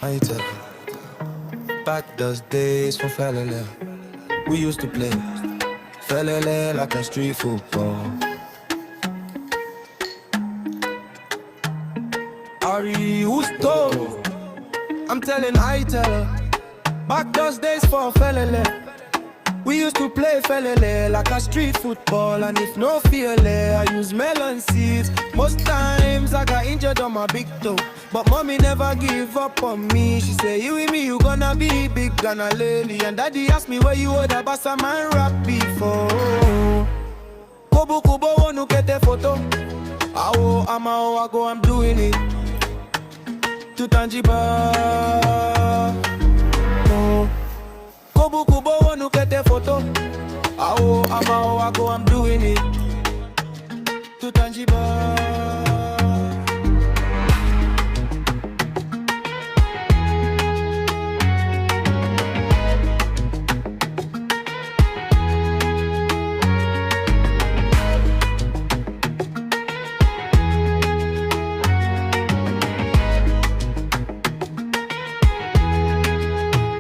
I tell you, back those days from Felele, we used to play Felele like a street football. Ari, who's told? I'm telling I tell her, back those days for Felele, we used to play Felele like a street football. And if no fearle, I use melon seeds. Most times I got injured on my big toe, but mommy never give up on me. She say, you with me, you gonna be big Ghana lady. And daddy asked me where you would have bassa man rap before. Kobu kubo wonu kete photo. Awo ama I go, I'm doing it. To tangible. Kobu kubo wonu kete photo. Awo ama I go, I'm doing it. To tangible.